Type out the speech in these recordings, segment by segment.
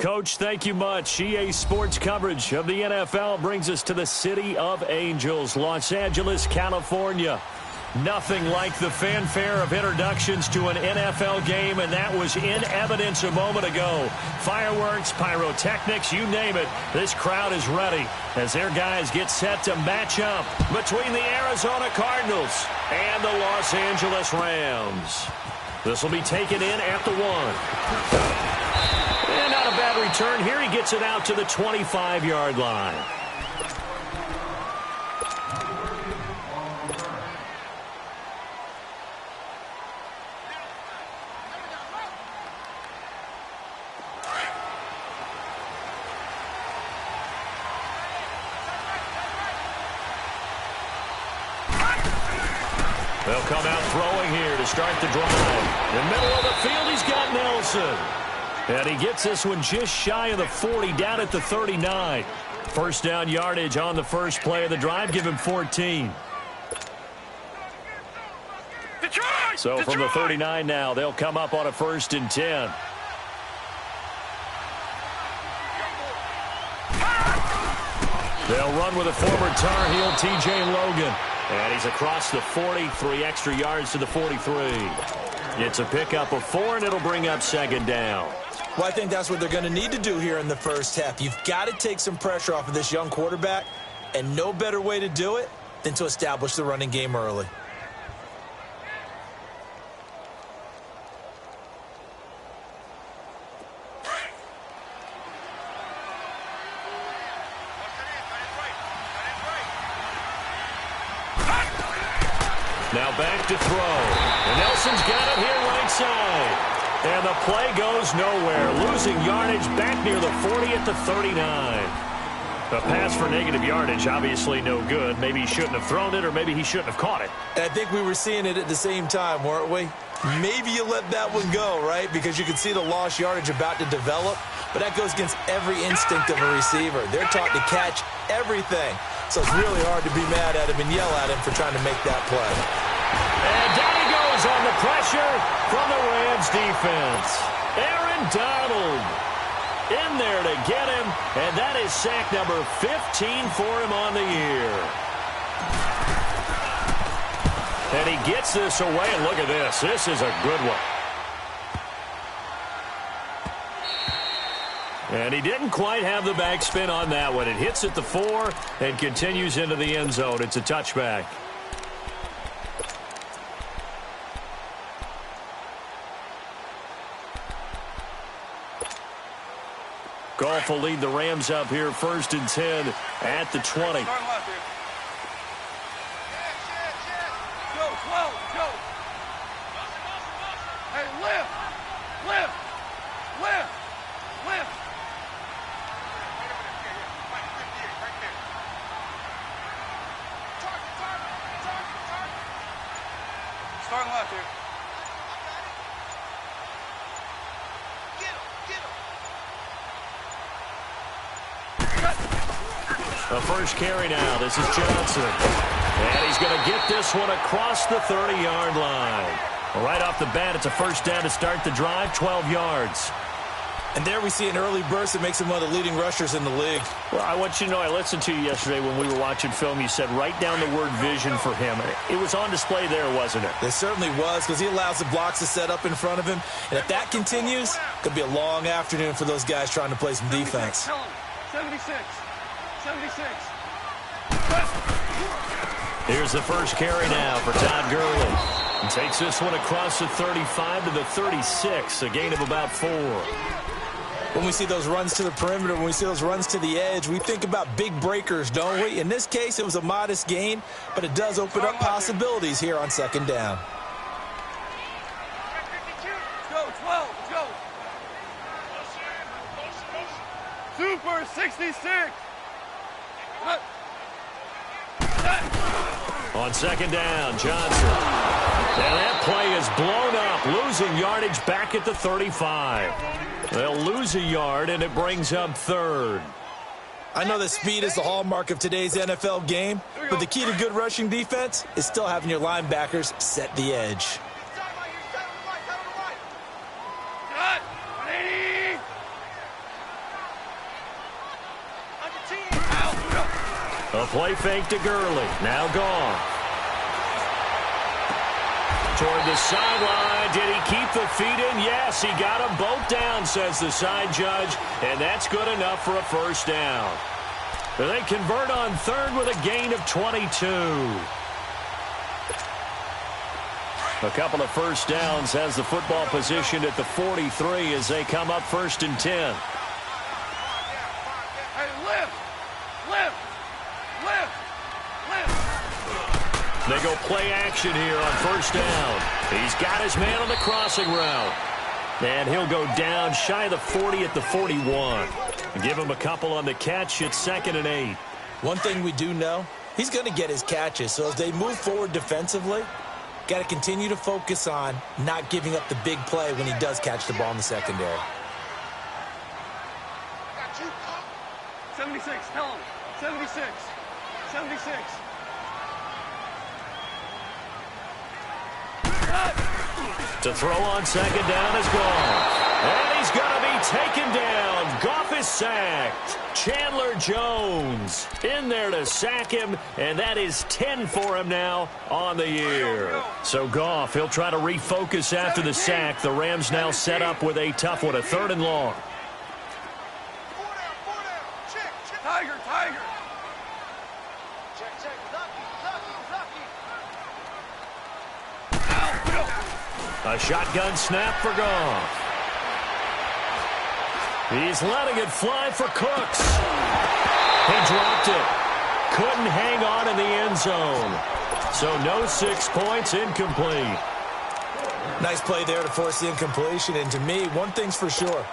Coach, thank you much. EA Sports coverage of the NFL brings us to the City of Angels, Los Angeles, California. Nothing like the fanfare of introductions to an NFL game, and that was in evidence a moment ago. Fireworks, pyrotechnics, you name it. This crowd is ready as their guys get set to match up between the Arizona Cardinals and the Los Angeles Rams. This will be taken in at the 1. And not a bad return here. He gets it out to the 25-yard line. They'll come out throwing here to start the drive. In the middle of the field, he's got Nelson. And he gets this one just shy of the 40, down at the 39. First down yardage on the first play of the drive. Give him 14. So from the 39 now, they'll come up on a 1st and 10. They'll run with a former Tar Heel, TJ Logan. And he's across the 40, 3 extra yards to the 43. It's a pickup of 4, and it'll bring up 2nd down. Well, I think that's what they're going to need to do here in the first half. You've got to take some pressure off of this young quarterback, and no better way to do it than to establish the running game early. Now back to throw. And Nelson's got it here right side. And the play goes nowhere. Losing yardage back near the 40 at the 39. A pass for negative yardage, obviously no good. Maybe he shouldn't have thrown it, or maybe he shouldn't have caught it. I think we were seeing it at the same time, weren't we? Maybe you let that one go, right? Because you can see the lost yardage about to develop. But that goes against every instinct of a receiver. They're taught to catch everything. So it's really hard to be mad at him and yell at him for trying to make that play. And down he goes on the pressure from the Rams defense. Aaron Donald in there to get him, and that is sack number 15 for him on the year. And he gets this away, and look at this. This is a good one. And he didn't quite have the backspin on that one. It hits at the 4 and continues into the end zone. It's a touchback. Goff will lead the Rams up here 1st and 10 at the 20. Starting left here. The first carry now. This is Johnson. And he's going to get this one across the 30-yard line. Right off the bat, it's a first down to start the drive, 12 yards. And there we see an early burst that makes him one of the leading rushers in the league. Well, I want you to know, I listened to you yesterday when we were watching film. You said write down the word vision for him. It was on display there, wasn't it? It certainly was, because he allows the blocks to set up in front of him. And if that continues, it could be a long afternoon for those guys trying to play some defense. 76. 76. Here's the first carry now for Todd Gurley. He takes this one across the 35 to the 36, a gain of about 4. When we see those runs to the perimeter, when we see those runs to the edge, we think about big breakers, don't we? In this case, it was a modest gain, but it does open up possibilities here on 2nd down. Go, 12, go. Super 66. On 2nd down, Johnson. And that play is blown up, losing yardage back at the 35. They'll lose a yard, and it brings up 3rd. I know that speed is the hallmark of today's NFL game, but the key to good rushing defense is still having your linebackers set the edge. A play fake to Gurley. Now gone. Toward the sideline. Did he keep the feet in? Yes, he got them both down, says the side judge. And that's good enough for a first down. They convert on third with a gain of 22. A couple of first downs has the football positioned at the 43 as they come up 1st and 10. Hey, lift! Lift! Lift! Lift! They go play action here on first down. He's got his man on the crossing route. And he'll go down shy of the 40 at the 41. Give him a couple on the catch. It's 2nd and 8. One thing we do know, he's going to get his catches. So as they move forward defensively, got to continue to focus on not giving up the big play when he does catch the ball in the secondary. 76, tell him. 76. 76. To throw on second down is gone. And he's going to be taken down. Goff is sacked. Chandler Jones in there to sack him, and that is 10 for him now on the year. So Goff, he'll try to refocus after the sack. The Rams now set up with a tough one, a 3rd and long. Tiger, Tiger. A shotgun snap for Goff. He's letting it fly for Cooks. He dropped it. Couldn't hang on in the end zone. So no 6 points, incomplete. Nice play there to force the incompletion. And to me, one thing's for sure.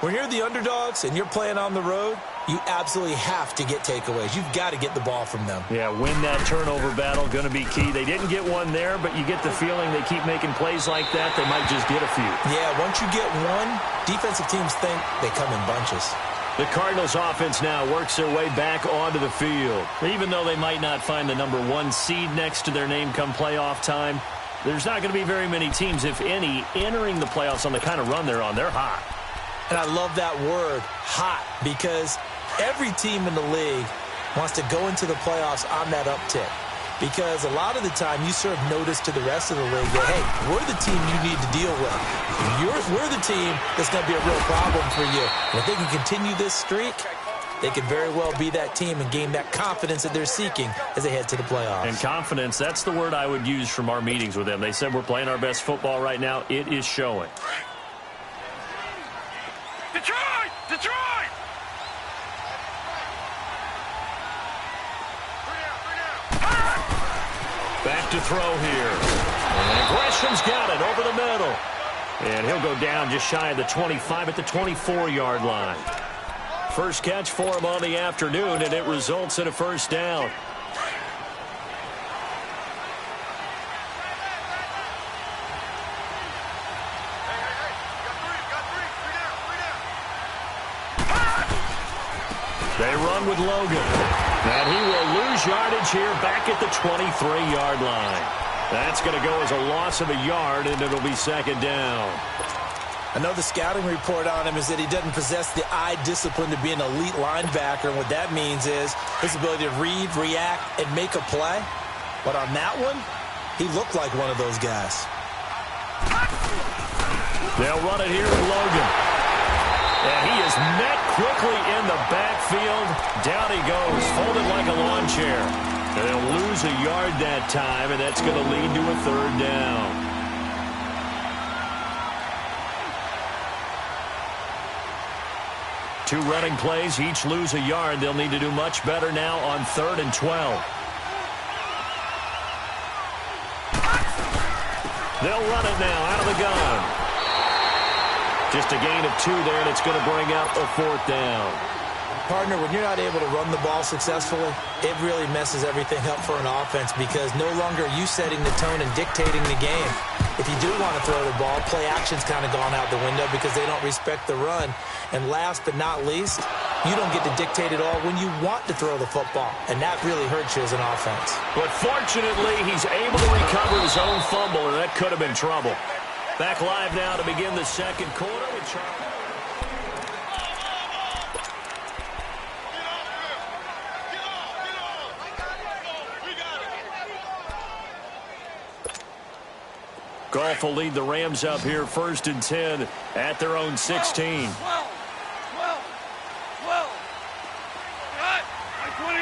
When you're the underdogs and you're playing on the road, you absolutely have to get takeaways. You've got to get the ball from them. Yeah, win that turnover battle, going to be key. They didn't get one there, but you get the feeling they keep making plays like that, they might just get a few. Yeah, once you get one, defensive teams think they come in bunches. The Cardinals offense now works their way back onto the field. Even though they might not find the number 1 seed next to their name come playoff time, there's not going to be very many teams, if any, entering the playoffs on the kind of run they're on. They're hot. And I love that word, hot, because every team in the league wants to go into the playoffs on that uptick. Because a lot of the time you serve notice to the rest of the league that, hey, we're the team you need to deal with. We're the team that's going to be a real problem for you. And if they can continue this streak, they could very well be that team and gain that confidence that they're seeking as they head to the playoffs. And confidence, that's the word I would use from our meetings with them. They said we're playing our best football right now. It is showing. Detroit! Detroit! Back to throw here. And Gresham's got it over the middle. And he'll go down just shy of the 25 at the 24-yard line. First catch for him on the afternoon, and it results in a first down. They run with Logan. And he will lose yardage here back at the 23-yard line. That's going to go as a loss of a yard, and it'll be second down. I know the scouting report on him is that he doesn't possess the eye discipline to be an elite linebacker. And what that means is his ability to read, react, and make a play. But on that one, he looked like one of those guys. They'll run it here with Logan. And he is met quickly in the backfield. Down he goes, folded like a lawn chair. And they'll lose a yard that time, and that's going to lead to a third down. Two running plays, each lose a yard. They'll need to do much better now on 3rd and 12. They'll run it now out of the gun. Just a gain of 2 there, and it's going to bring up a 4th down. Partner, when you're not able to run the ball successfully, it really messes everything up for an offense because no longer are you setting the tone and dictating the game. If you do want to throw the ball, play action's kind of gone out the window because they don't respect the run. And last but not least, you don't get to dictate it all when you want to throw the football, and that really hurts you as an offense. But fortunately, he's able to recover his own fumble, and that could have been trouble. Back live now to begin the second quarter with Charlie. Goff will lead the Rams up here 1st and 10 at their own 16. 12. Cut. Like 20.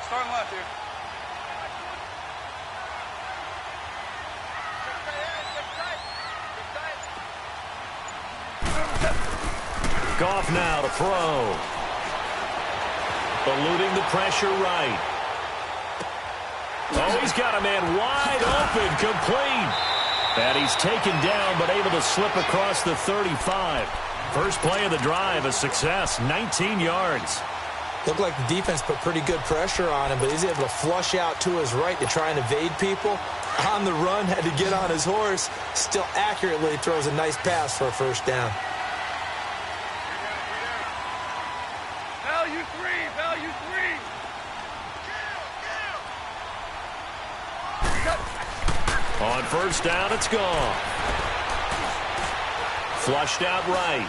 Starting left here. Goff now to throw. Eluding the pressure right. Oh, he's got a man wide open, complete. And he's taken down, but able to slip across the 35. First play of the drive, a success, 19 yards. Looked like the defense put pretty good pressure on him, but he's able to flush out to his right to try and evade people. On the run, had to get on his horse. Still accurately throws a nice pass for a first down. Value three. On first down, it's gone. Flushed out right.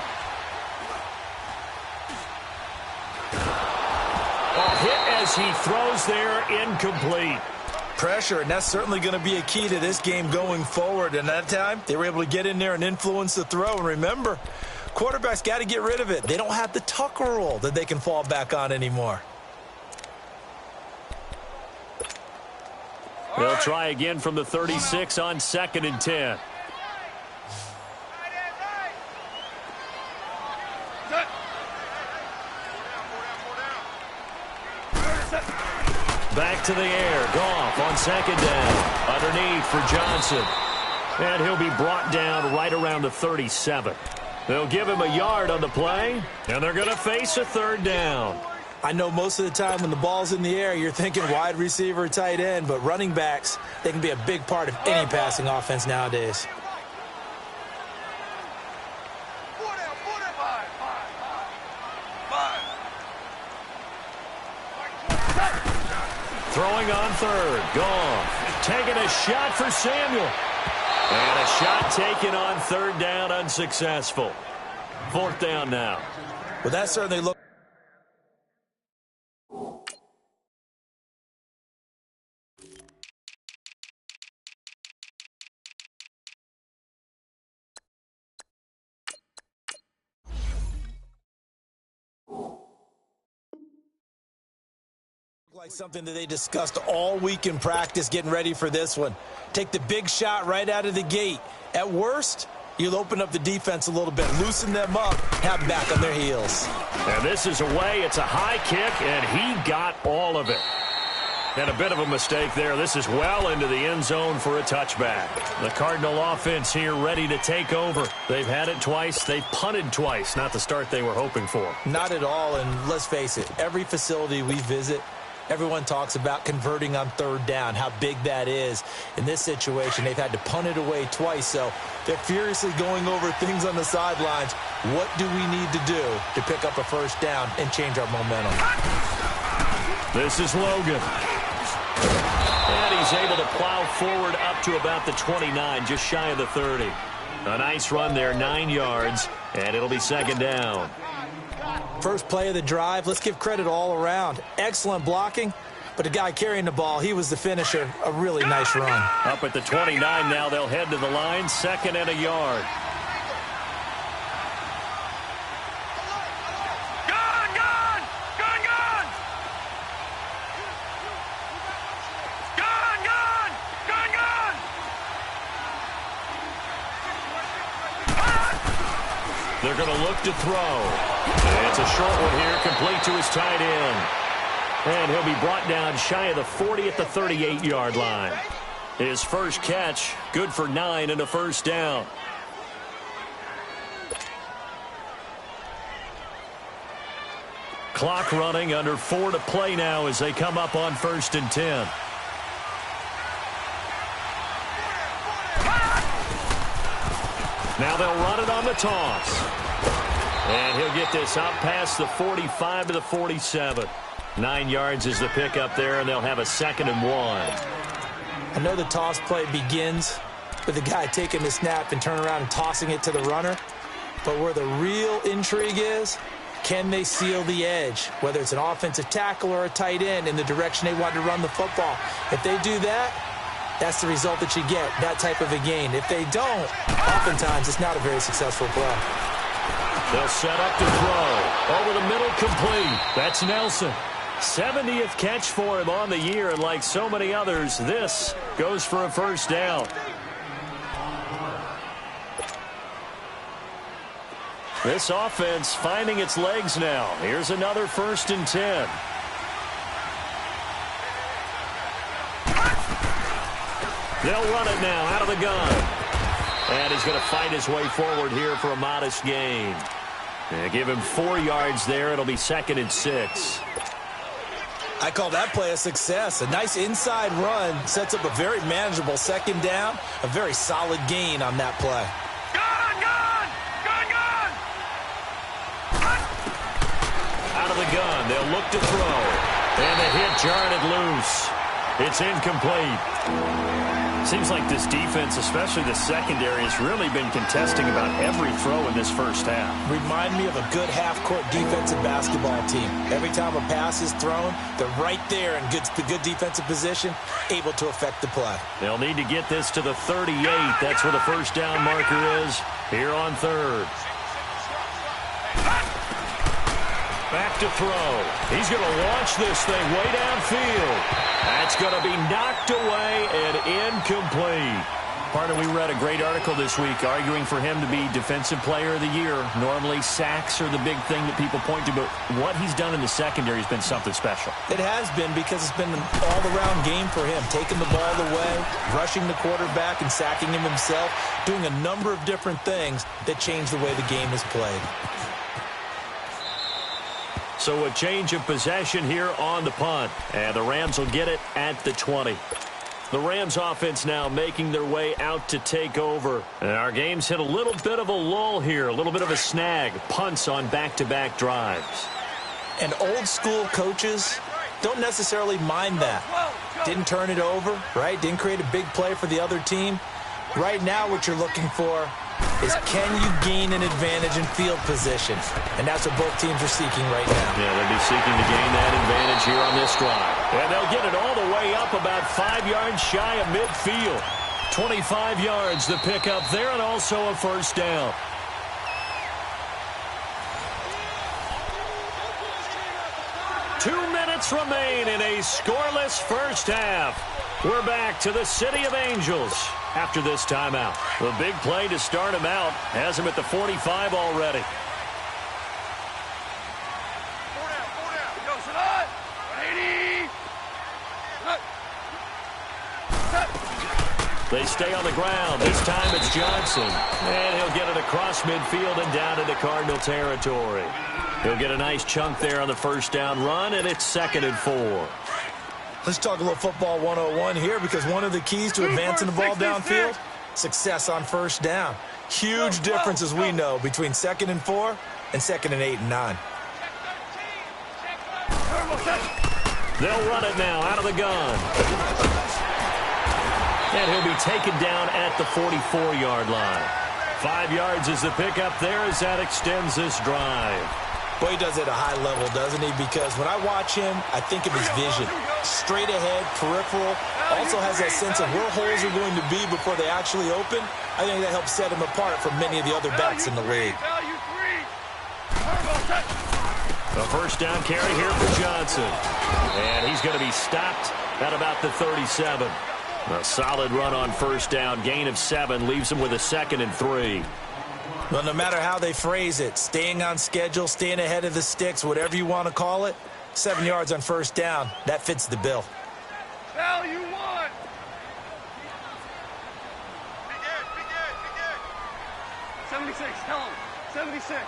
A hit as he throws there, incomplete. Pressure, and that's certainly going to be a key to this game going forward. And that time, they were able to get in there and influence the throw. And remember, quarterbacks got to get rid of it. They don't have the tuck rule that they can fall back on anymore. They'll try again from the 36 on 2nd and 10. Back to the air. Goff on 2nd down. Underneath for Johnson. And he'll be brought down right around the 37. They'll give him a yard on the play, and they're going to face a 3rd down. I know most of the time when the ball's in the air, you're thinking wide receiver, tight end, but running backs, they can be a big part of any passing offense nowadays. Throwing on 3rd. Goff taking a shot for Samuel. And a shot taken on 3rd down, unsuccessful. 4th down now. Well, that certainly looked. Like something that they discussed all week in practice getting ready for this one. Take the big shot right out of the gate. At worst, you'll open up the defense a little bit, loosen them up, have them back on their heels. And this is away. It's a high kick, and he got all of it. And a bit of a mistake there. This is well into the end zone for a touchback. The Cardinal offense here ready to take over. They've had it twice. They've punted twice. Not the start they were hoping for. Not at all, and let's face it, every facility we visit, everyone talks about converting on 3rd down, how big that is. In this situation, they've had to punt it away twice, so they're furiously going over things on the sidelines. What do we need to do to pick up a first down and change our momentum? This is Logan. And he's able to plow forward up to about the 29, just shy of the 30. A nice run there, 9 yards, and it'll be 2nd down. First play of the drive, let's give credit all around. Excellent blocking, but the guy carrying the ball, he was the finisher. A really nice run. Up at the 29 now, they'll head to the line, 2nd and a yard. They're going to look to throw. It's a short one here, complete to his tight end. And he'll be brought down shy of the 40 at the 38-yard line. His first catch, good for 9 and a first down. Clock running, under 4 to play now as they come up on 1st and 10. Now they'll run it on the toss. And he'll get this up past the 45 to the 47. 9 yards is the pickup there, and they'll have a 2nd and 1. I know the toss play begins with the guy taking the snap and turning around and tossing it to the runner. But where the real intrigue is Can they seal the edge, whether it's an offensive tackle or a tight end, in the direction they want to run the football? If they do that, that's the result that you get, that type of a gain. If they don't, oftentimes it's not a very successful play. They'll set up to throw. Over the middle, complete. That's Nelson. 70th catch for him on the year, and like so many others, this goes for a first down. This offense finding its legs now. Here's another 1st and 10. They'll run it now out of the gun. And he's going to fight his way forward here for a modest gain. Give him 4 yards there. It'll be 2nd and 6. I call that play a success. A nice inside run sets up a very manageable 2nd down. A very solid gain on that play. Out of the gun, they'll look to throw. And the hit jarred it loose. It's incomplete. Seems like this defense, especially the secondary, has really been contesting about every throw in this first half. Remind me of a good half-court defensive basketball team. Every time a pass is thrown, they're right there in the good defensive position, able to affect the play. They'll need to get this to the 38. That's where the first down marker is here on 3rd. Back to throw. He's going to launch this thing way downfield. That's going to be knocked away and incomplete. Partner, we read a great article this week arguing for him to be Defensive Player of the Year. Normally, sacks are the big thing that people point to, but what he's done in the secondary has been something special. It has been, because it's been an all-around game for him, taking the ball away, rushing the quarterback and sacking him himself, doing a number of different things that change the way the game is played. So a change of possession here on the punt. And the Rams will get it at the 20. The Rams offense now making their way out to take over. And our game's hit a little bit of a lull here, a little bit of a snag. Punts on back-to-back drives. And old-school coaches don't necessarily mind that. Didn't turn it over, right? Didn't create a big play for the other team. Right now what you're looking for is, can you gain an advantage in field position? And that's what both teams are seeking right now. Yeah, they'll be seeking to gain that advantage here on this drive. And they'll get it all the way up about 5 yards shy of midfield. 25 yards the pickup there, and also a first down. Two minutes remain in a scoreless first half. We're back to the City of Angels after this timeout. The big play to start him out has him at the 45 already. They stay on the ground. This time it's Johnson. And he'll get it across midfield and down into Cardinal territory. He'll get a nice chunk there on the first down run, and it's 2nd and 4. Let's talk a little football 101 here, because one of the keys to advancing the ball downfield, success on first down. Huge difference, as we know, between 2nd and 4 and 2nd and 8 and 9. They'll run it now out of the gun. And he'll be taken down at the 44-yard line. 5 yards is the pickup there as that extends this drive. Boy, he does it at a high level, doesn't he? Because when I watch him, I think of his vision. Straight ahead, peripheral. Also has that sense of where holes are going to be before they actually open. I think that helps set him apart from many of the other backs in the league. A first down carry here for Johnson. And he's going to be stopped at about the 37. A solid run on first down. Gain of 7 leaves him with a 2nd and 3. Well, no matter how they phrase it, staying on schedule, staying ahead of the sticks, whatever you want to call it, 7 yards on first down, that fits the bill. Value 1. 76, tell him. 76.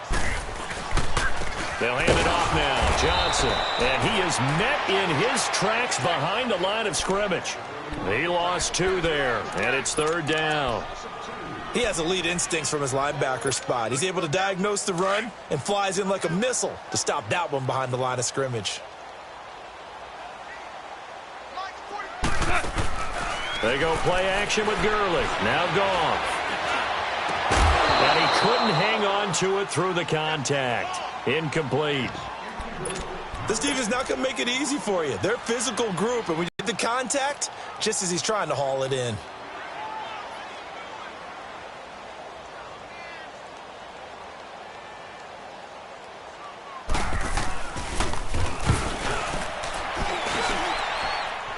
They'll hand it off now. Johnson. And he is met in his tracks behind the line of scrimmage. He lost 2 there, and it's 3rd down. He has elite instincts from his linebacker spot. He's able to diagnose the run and flies in like a missile to stop that one behind the line of scrimmage. They go play action with Gurley. Now Goff. And he couldn't hang on to it through the contact. Incomplete. This defense is not going to make it easy for you. They're a physical group, and when you get the contact, just as he's trying to haul it in.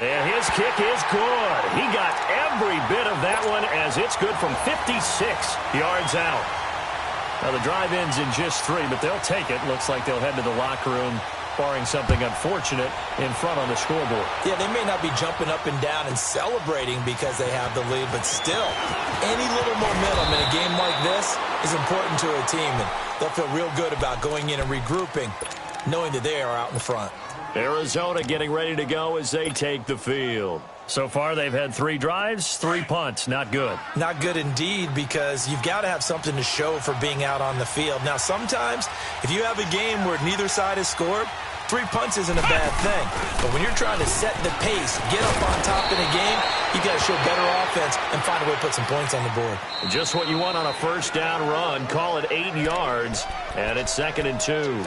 And his kick is good. He got every bit of that one as it's good from 56 yards out. Now the drive ends in just 3, but they'll take it. Looks like they'll head to the locker room, barring something unfortunate in front on the scoreboard. Yeah, they may not be jumping up and down and celebrating because they have the lead, but still, any little momentum in a game like this is important to a team, and they'll feel real good about going in and regrouping, knowing that they are out in front. Arizona getting ready to go as they take the field. So far, they've had 3 drives, 3 punts. Not good. Not good indeed, because you've got to have something to show for being out on the field. Now, sometimes, if you have a game where neither side has scored, 3 punts isn't a bad thing. But when you're trying to set the pace, get up on top in a game, you got to show better offense and find a way to put some points on the board. Just what you want on a first down run. Call it 8 yards, and it's 2nd and 2.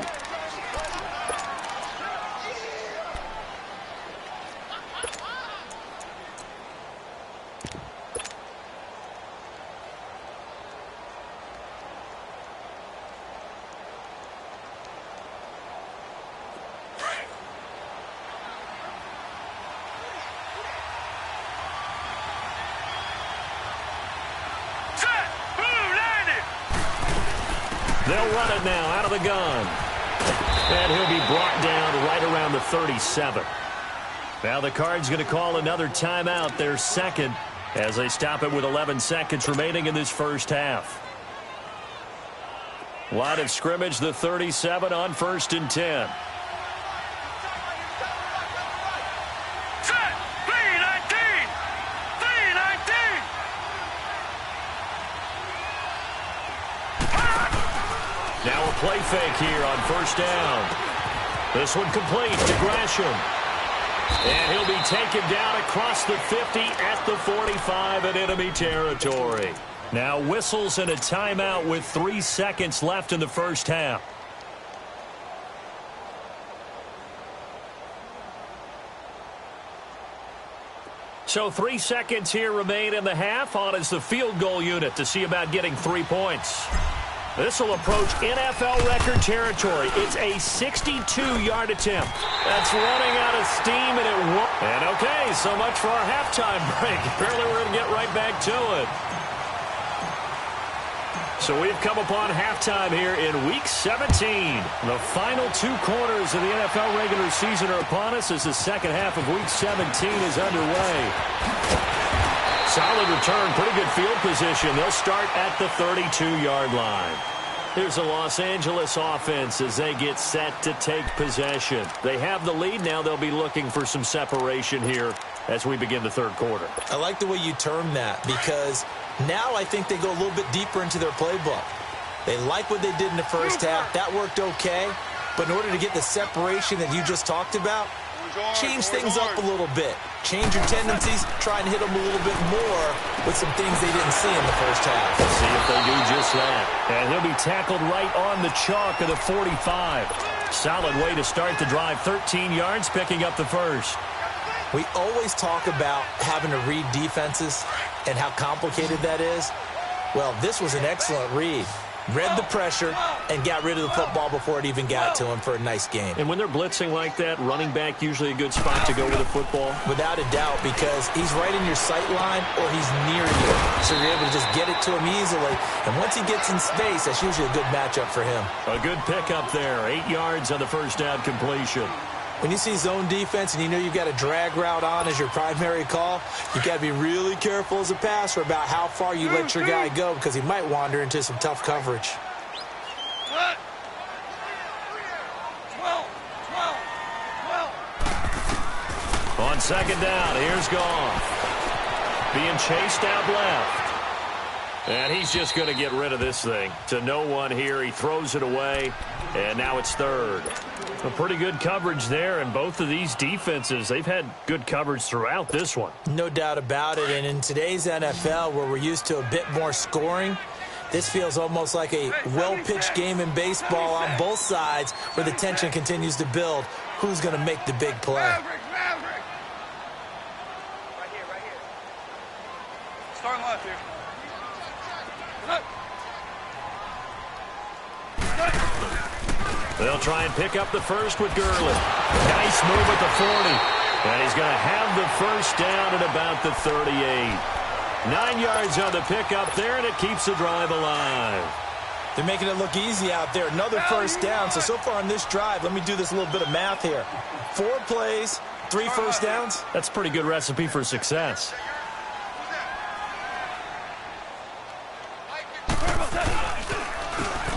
They'll run it now out of the gun. And he'll be brought down right around the 37. Now the Cards going to call another timeout, their second, as they stop it with 11 seconds remaining in this first half. Line of scrimmage, the 37 on 1st and 10. Now a play fake here on 1st down. This one complete to Gresham. And he'll be taken down across the 50 at the 45 in enemy territory. Now whistles and a timeout with 3 seconds left in the first half. So 3 seconds here remain in the half. On is the field goal unit to see about getting 3 points. This will approach NFL record territory. It's a 62-yard attempt. That's running out of steam, and it won't. And okay, so much for our halftime break. Apparently we're going to get right back to it. So we've come upon halftime here in Week 17. The final 2 quarters of the NFL regular season are upon us as the second half of Week 17 is underway. Solid return, pretty good field position. They'll start at the 32-yard line. Here's the Los Angeles offense as they get set to take possession. They have the lead. Now they'll be looking for some separation here as we begin the third quarter. I like the way you term that, because now I think they go a little bit deeper into their playbook. They like what they did in the first half. That worked okay. But in order to get the separation that you just talked about, change things up a little bit. Change your tendencies, try and hit them a little bit more with some things they didn't see in the first half. Let's see if they do just that. And he'll be tackled right on the chalk of the 45. Solid way to start the drive. 13 yards, picking up the first. We always talk about having to read defenses and how complicated that is. Well, this was an excellent read. Read the pressure and got rid of the football before it even got to him for a nice game. And when they're blitzing like that, running back usually a good spot to go with the football? Without a doubt, because he's right in your sight line or he's near you. So you're able to just get it to him easily. And once he gets in space, that's usually a good matchup for him. A good pickup there. 8 yards on the first down completion. When you see zone defense and you know you've got a drag route on as your primary call, you've got to be really careful as a passer about how far you let your guy go, because he might wander into some tough coverage. 12. On second down, here's Goff. Being chased out left. And he's just going to get rid of this thing. To no one here. He throws it away. And now it's third. A pretty good coverage there. And both of these defenses, they've had good coverage throughout this one. No doubt about it. And in today's NFL, where we're used to a bit more scoring, This feels almost like a well-pitched game in baseball on both sides where the tension continues to build. Who's going to make the big play? Maverick. Right here. Starting left here. They'll try and pick up the first with Gurley. Nice move at the 40. And he's going to have the first down at about the 38. 9 yards on the pickup there, and it keeps the drive alive. They're making it look easy out there. Another first down. So far on this drive, let me do this little bit of math here. 4 plays, 3 first downs. That's a pretty good recipe for success.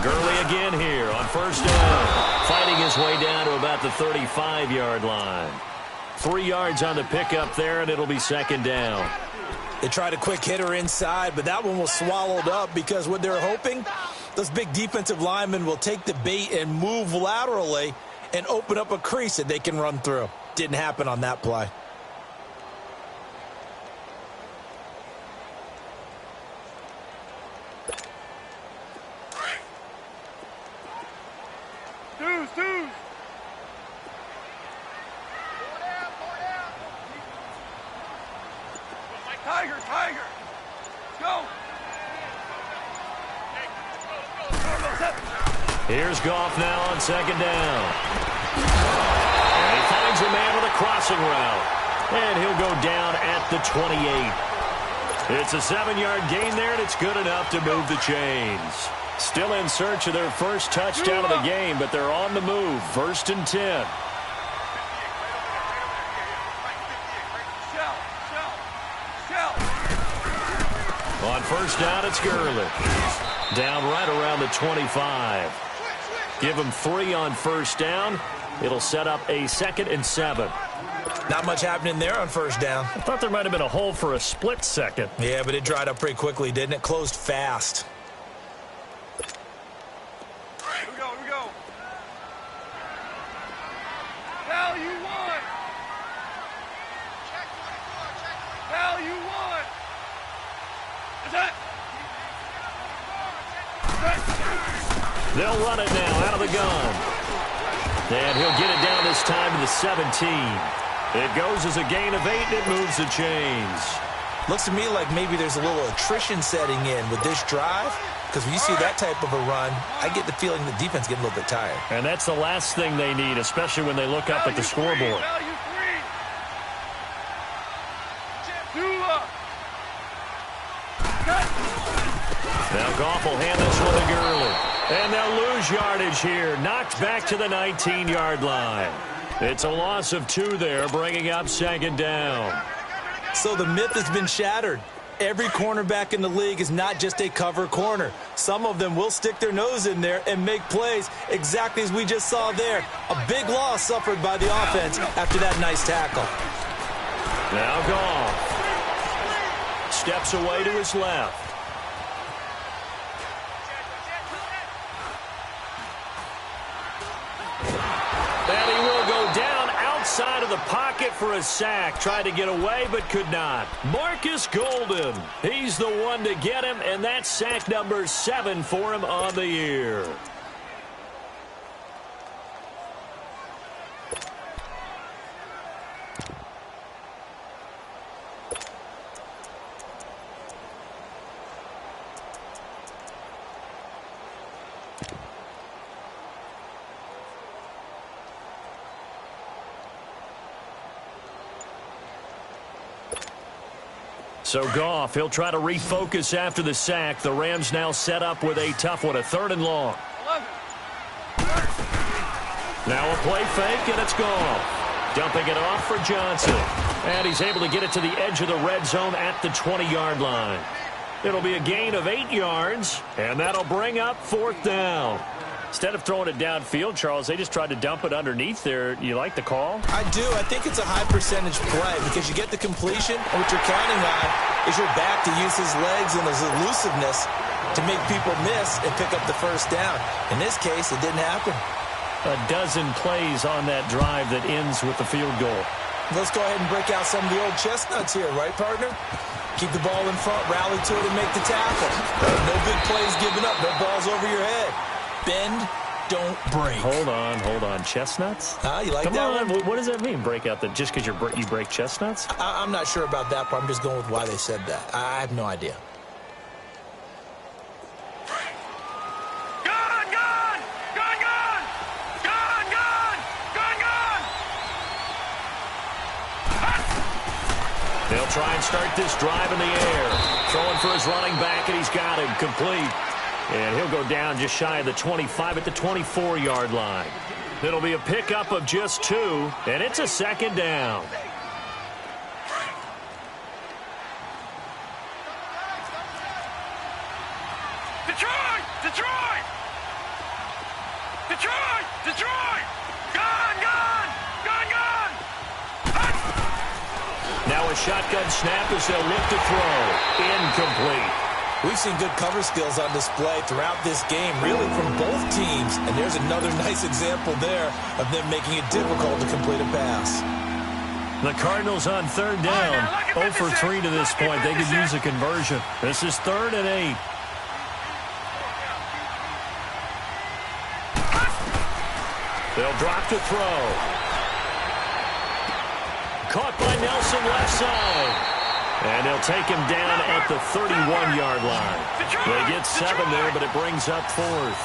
Gurley again here on first down. Fighting his way down to about the 35-yard line. 3 yards on the pickup there, and it'll be second down. They tried a quick hitter inside, but that one was swallowed up because what they're hoping, those big defensive linemen will take the bait and move laterally and open up a crease that they can run through. Didn't happen on that play. Deuce. Tiger. Go. Here's Goff now on second down. And he finds a man with a crossing route. And he'll go down at the 28. It's a 7-yard gain there, and it's good enough to move the chains. Still in search of their first touchdown of the game, but they're on the move. 1st and 10. On first down, it's Gurley. Down right around the 25. Give him 3 on first down. It'll set up a 2nd and 7. Not much happening there on first down. I thought there might have been a hole for a split second. Yeah, but it dried up pretty quickly, didn't it? Closed fast. Here we go. Value 1. Value 1. They'll run it now out of the gun. And he'll get it down this time to the 17. It goes as a gain of 8, and it moves the chains. Looks to me like maybe there's a little attrition setting in with this drive, because when you see that type of a run, I get the feeling the defense getting a little bit tired. And that's the last thing they need, especially when they look up at the scoreboard. Value 3. Dula. Now Goff will hand this one to Gurley. And they'll lose yardage here. Knocked back to the 19-yard line. It's a loss of 2 there, bringing up second down. So the myth has been shattered. Every cornerback in the league is not just a cover corner. Some of them will stick their nose in there and make plays exactly as we just saw there. A big loss suffered by the offense after that nice tackle. Now Goff steps away to his left. And he will go down outside of the pocket for a sack. Tried to get away, but could not. Marcus Golden. He's the one to get him, and that's sack number 7 for him on the year. So Goff, he'll try to refocus after the sack. The Rams now set up with a tough one, a 3rd and long. 11. Now a play fake, and it's Goff. Dumping it off for Johnson. And he's able to get it to the edge of the red zone at the 20-yard line. It'll be a gain of 8 yards, and that'll bring up 4th down. Instead of throwing it downfield, Charles, they just tried to dump it underneath there. You like the call? I do. I think it's a high percentage play because you get the completion, and what you're counting on is your back to use his legs and his elusiveness to make people miss and pick up the first down. In this case, it didn't happen. A dozen plays on that drive that ends with the field goal. Let's go ahead and break out some of the old chestnuts here, right, partner? Keep the ball in front, rally to it, and make the tackle. No big plays given up, no balls over your head. Bend, don't break. Hold on. Chestnuts? You like Come that on. one? What does that mean, break out? Just because you break chestnuts? I'm not sure about that part. I'm just going with why they said that. I have no idea. They'll try and start this drive in the air. Throwing for his running back, and he's got him complete. And he'll go down just shy of the 25 at the 24-yard line. It'll be a pickup of just 2, and it's a second down. Detroit! Detroit! Detroit! Detroit! Gone! Gone! Gone! Gone! Now a shotgun snap as they'll look to throw. Incomplete. We've seen good cover skills on display throughout this game, really from both teams. And there's another nice example there of them making it difficult to complete a pass. The Cardinals on third down. 0 for 3 to this point. They could use a conversion. This is 3rd and 8. They'll drop to throw. Caught by Nelson left side. And they'll take him down at the 31-yard line. They get 7 there, but it brings up 4th.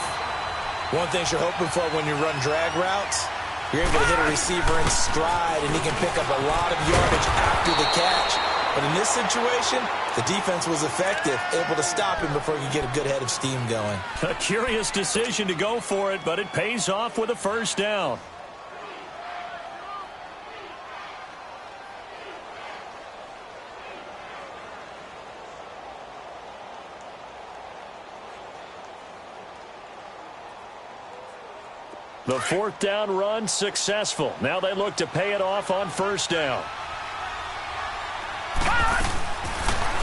One thing you're hoping for when you run drag routes, you're able to hit a receiver in stride, and he can pick up a lot of yardage after the catch. But in this situation, the defense was effective, able to stop him before he could get a good head of steam going. A curious decision to go for it, but it pays off with a first down. The 4th down run successful. Now they look to pay it off on first down.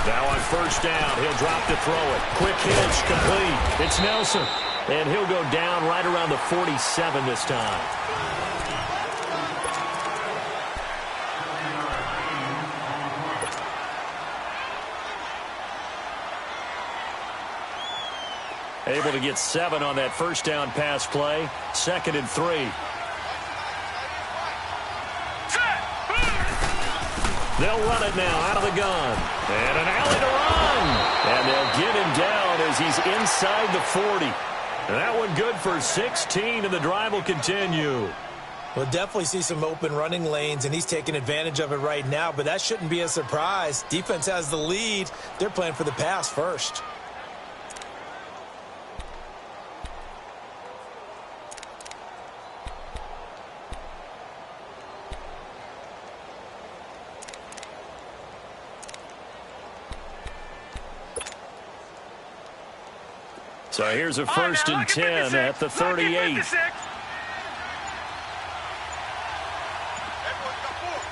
Now on first down, he'll drop to throw it. Quick hitch, complete. It's Nelson. And he'll go down right around the 47 this time. Able to get 7 on that first down pass play. 2nd and 3. They'll run it now out of the gun. And an alley to run. And they'll get him down as he's inside the 40. And that one good for 16, and the drive will continue. We'll definitely see some open running lanes, and he's taking advantage of it right now, but that shouldn't be a surprise. Defense has the lead. They're playing for the pass first. So here's a 1st and 10 at the 38.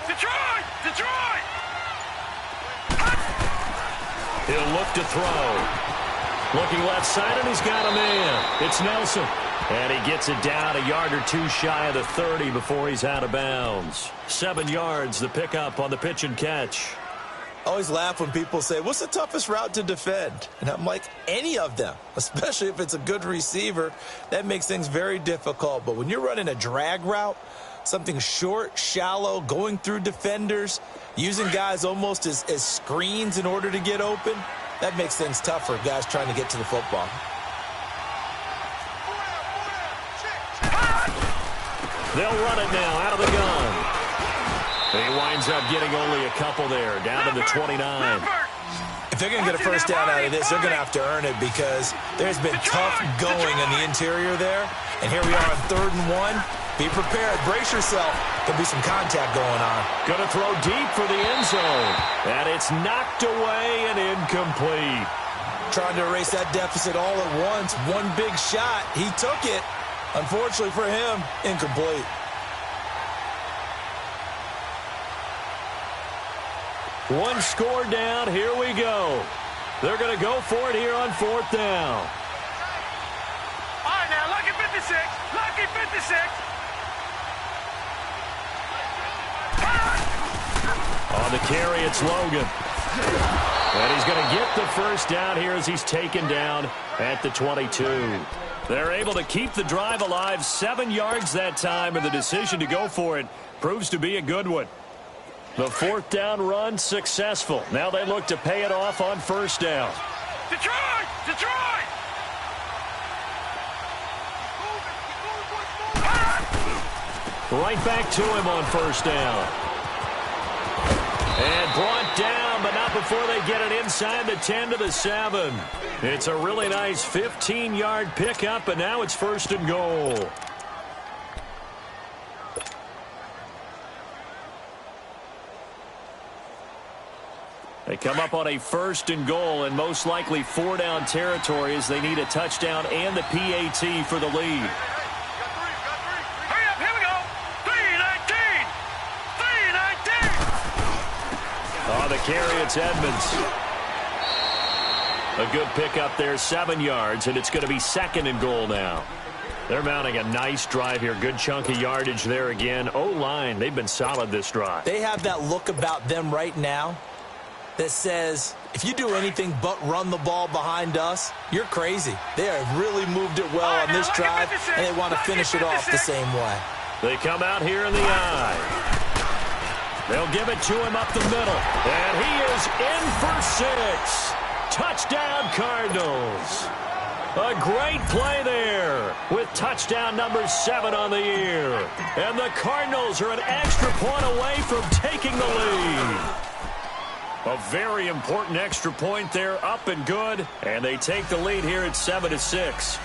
Detroit! Detroit! He'll look to throw. Looking left side, and he's got a man. It's Nelson. And he gets it down a yard or 2 shy of the 30 before he's out of bounds. 7 yards, the pickup on the pitch and catch. I always laugh when people say, what's the toughest route to defend? And I'm like, any of them, especially if it's a good receiver. That makes things very difficult. But when you're running a drag route, something short, shallow, going through defenders, using guys almost as screens in order to get open, that makes things tough for guys trying to get to the football. They'll run it now out of the gun. He winds up getting only a couple there, down to the 29. If they're going to get a first down out of this, they're going to have to earn it because there's been tough going in the interior there. And here we are on 3rd and 1. Be prepared. Brace yourself. There'll be some contact going on. Going to throw deep for the end zone. And it's knocked away and incomplete. Trying to erase that deficit all at once. One big shot. He took it. Unfortunately for him, incomplete. One score down. Here we go. They're going to go for it here on 4th down. All right, now, lucky 56. Lucky 56. On the carry, it's Logan. And he's going to get the first down here as he's taken down at the 22. They're able to keep the drive alive, 7 yards that time, and the decision to go for it proves to be a good one. The 4th down run successful. Now they look to pay it off on first down. Detroit! Detroit! Right back to him on first down. And brought down, but not before they get it inside the 10 to the 7. It's a really nice 15-yard pickup, and now it's 1st and goal. They come up on a 1st and goal, and most likely 4-down territory as they need a touchdown and the PAT for the lead. Hurry up, here we go! 3-19! 3-19! On the carry, it's Edmonds. A good pickup there, 7 yards, and it's going to be 2nd and goal now. They're mounting a nice drive here. Good chunk of yardage there again. O-line, they've been solid this drive. They have that look about them right now that says, if you do anything but run the ball behind us, you're crazy. They have really moved it well on this drive, and they want to finish it off the same way. They come out here in the eye. They'll give it to him up the middle. And he is in for 6. Touchdown, Cardinals. A great play there with touchdown number 7 on the year. And the Cardinals are an extra point away from taking the lead. A very important extra point there, up and good. And they take the lead here at 7-6.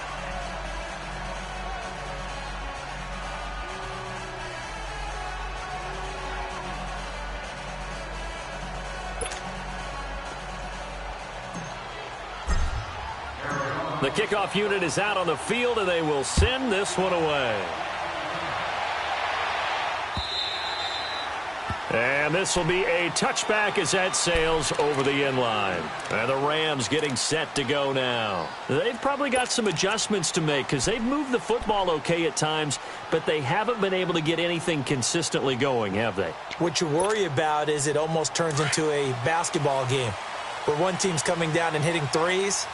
The kickoff unit is out on the field, and they will send this one away. And this will be a touchback as that sails over the end line. And the Rams getting set to go now. They've probably got some adjustments to make because they've moved the football okay at times, but they haven't been able to get anything consistently going, have they? What you worry about is it almost turns into a basketball game where one team's coming down and hitting threes,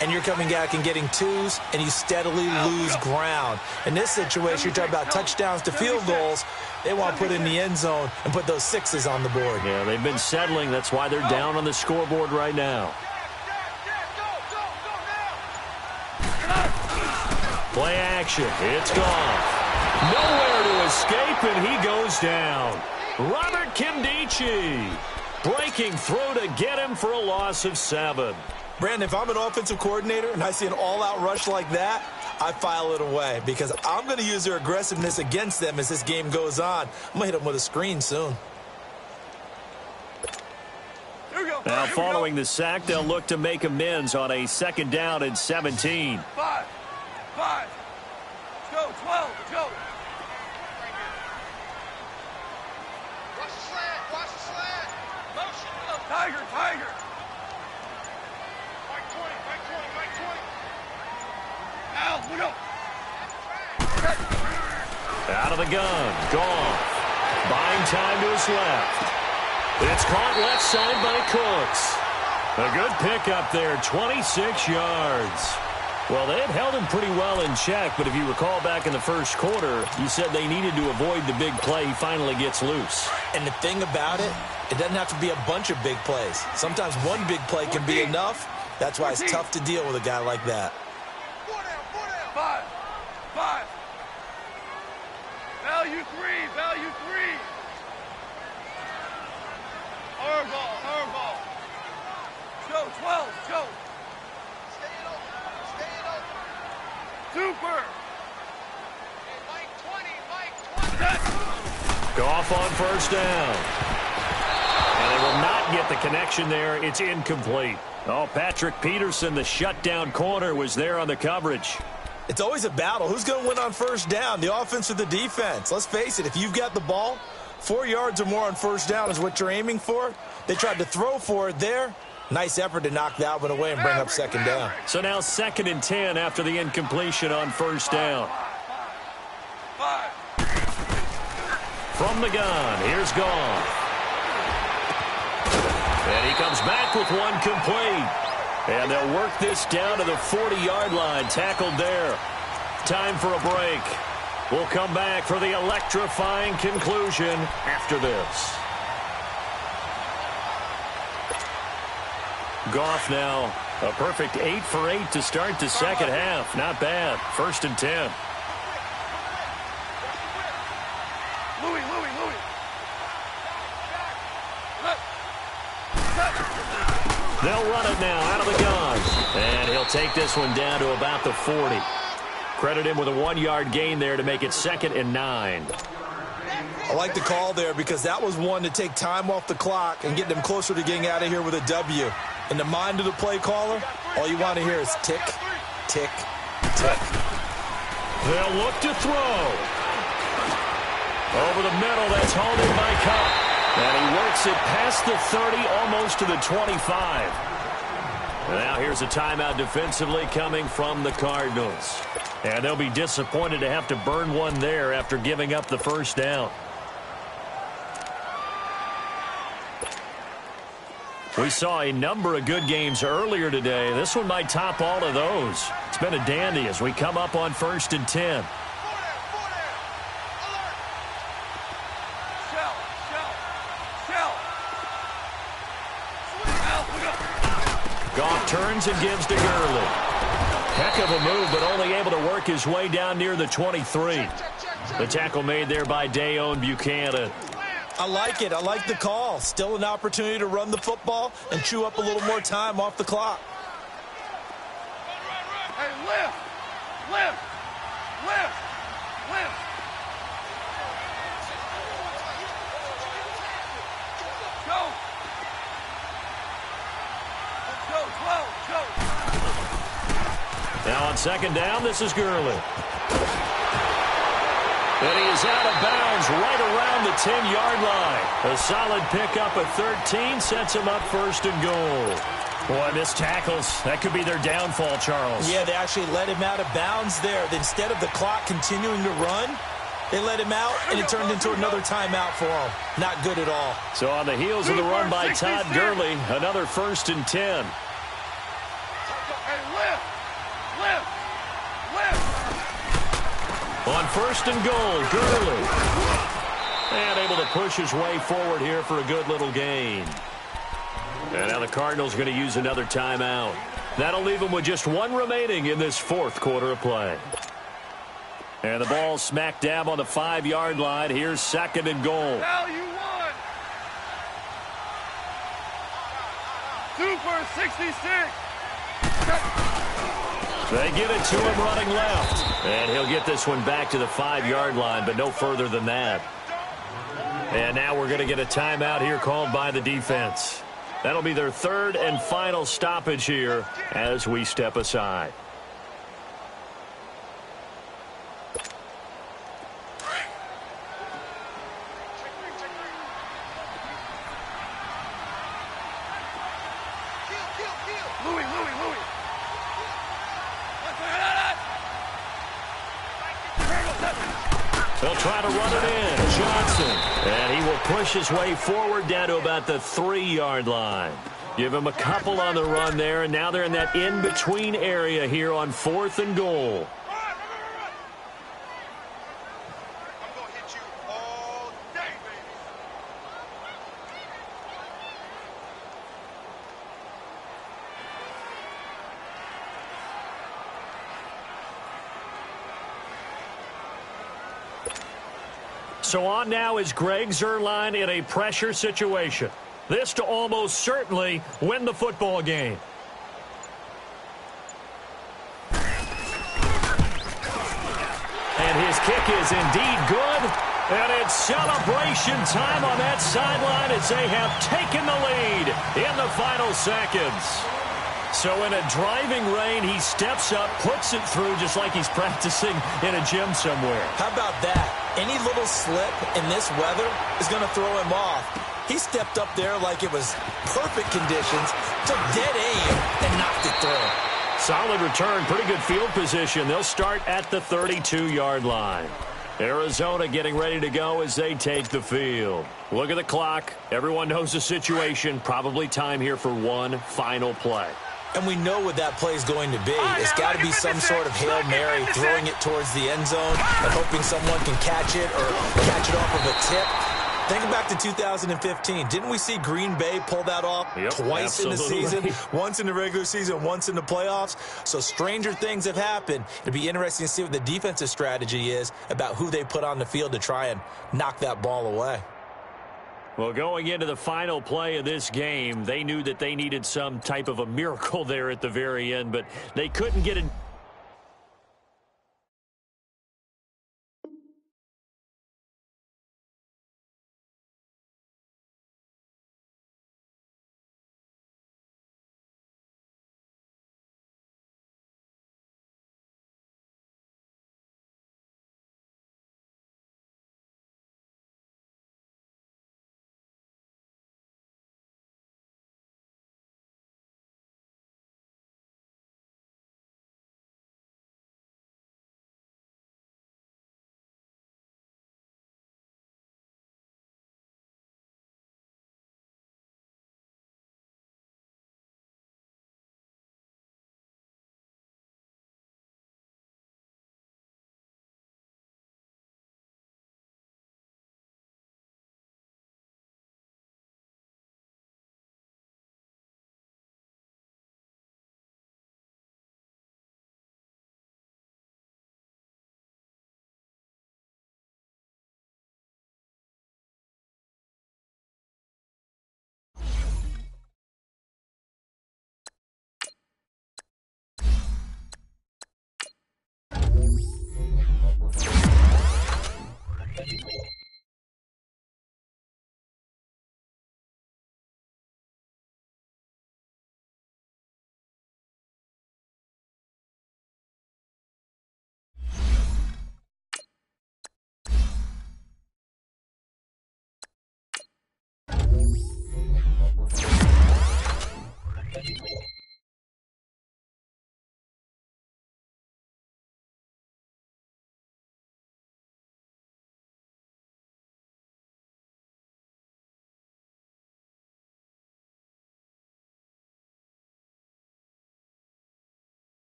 and you're coming back and getting twos, and you steadily lose ground. In this situation, you're talking about touchdowns to field goals. They want to put in the end zone and put those 6s on the board. Yeah, they've been settling. That's why they're down on the scoreboard right now. Play action. It's gone. Nowhere to escape, and he goes down. Robert Kimdichie breaking through to get him for a loss of 7. Brandon, if I'm an offensive coordinator and I see an all-out rush like that, I file it away because I'm going to use their aggressiveness against them as this game goes on. I'm going to hit them with a screen soon. Now, following the sack, they'll look to make amends on a 2nd down and 17. 5. Let's go, 12. Let's go. Watch the slant. Watch the slant. Motion. Tiger. Out of the gun. Goff. Buying time to his left. It's caught left side by Cooks. A good pickup there, 26 yards. Well, they had held him pretty well in check, but if you recall back in the first quarter, you said they needed to avoid the big play. He finally gets loose. And the thing about it, it doesn't have to be a bunch of big plays. Sometimes one big play can be enough. That's why it's tough to deal with a guy like that. 5. Value 3. Hard ball. Go, 12. Go. Stay it open. Super. Mike 20. Goff on first down. And they will not get the connection there. It's incomplete. Oh, Patrick Peterson, the shutdown corner, was there on the coverage. It's always a battle. Who's going to win on first down, the offense or the defense? Let's face it, if you've got the ball, 4 yards or more on first down is what you're aiming for. They tried to throw for it there. Nice effort to knock that one away and bring up 2nd down. So now 2nd and 10 after the incompletion on first down. 5. From the gun, here's Goff. And he comes back with one complete. And they'll work this down to the 40-yard line. Tackled there. Time for a break. We'll come back for the electrifying conclusion after this. Goff now a perfect 8 for 8 to start the second half. Not bad. 1st and 10. They'll run it now out of the gun. And he'll take this one down to about the 40. Credit him with a 1-yard gain there to make it 2nd and 9. I like the call there because that was one to take time off the clock and get them closer to getting out of here with a W. In the mind of the play caller, all you want to hear is tick, tick, tick. They'll look to throw. Over the middle, that's hauled in by Cup. And he works it past the 30, almost to the 25. Now here's a timeout defensively coming from the Cardinals. And they'll be disappointed to have to burn one there after giving up the first down. We saw a number of good games earlier today. This one might top all of those. It's been a dandy as we come up on 1st and 10. Goff turns and gives to Gurley. Heck of a move, but only able to work his way down near the 23. The tackle made there by Dayon Buchanan. I like it. I like the call. Still an opportunity to run the football and chew up a little more time off the clock. Hey, lift! Lift! Lift! Lift! Go! Go, 12, go! Now on 2nd down, this is Gurley. And he is out of bounds right around the 10-yard line. A solid pickup at 13 sets him up 1st and goal. Boy, missed tackles. That could be their downfall, Charles. Yeah, they actually let him out of bounds there. Instead of the clock continuing to run, they let him out, and it turned into another timeout for him. Not good at all. So on the heels of the run by Todd Gurley, another 1st and 10. Hey, lift! Lift! Lift! On 1st and goal, Gurley. And able to push his way forward here for a good little gain. And now the Cardinals are going to use another timeout. That'll leave them with just one remaining in this 4th quarter of play. And the ball smack dab on the 5-yard line. Here's 2nd and goal. Now you won! Super 66! They get it to him running left. And he'll get this one back to the 5-yard line, but no further than that. And now we're going to get a timeout here called by the defense. That'll be their 3rd and final stoppage here as we step aside. They'll try to run it in. Johnson. And he will push his way forward down to about the 3-yard line. Give him a couple on the run there, and now they're in that in-between area here on 4th and goal. I'm going to hit you all day, baby. So on now is Greg Zuerlein in a pressure situation. This to almost certainly win the football game. And his kick is indeed good. And it's celebration time on that sideline as they have taken the lead in the final seconds. So in a driving rain, he steps up, puts it through just like he's practicing in a gym somewhere. How about that? Any little slip in this weather is going to throw him off. He stepped up there like it was perfect conditions, took dead aim, and knocked it through. Solid return, pretty good field position. They'll start at the 32-yard line. Arizona getting ready to go as they take the field. Look at the clock. Everyone knows the situation. Probably time here for one final play. And we know what that play is going to be. It's got to be some sort of Hail Mary, throwing it towards the end zone and hoping someone can catch it or catch it off of a tip. Think back to 2015. Didn't we see Green Bay pull that off twice in the season? Once in the regular season, once in the playoffs. So stranger things have happened. It'd be interesting to see what the defensive strategy is about who they put on the field to try and knock that ball away. Well, going into the final play of this game, they knew that they needed some type of a miracle there at the very end, but they couldn't get it.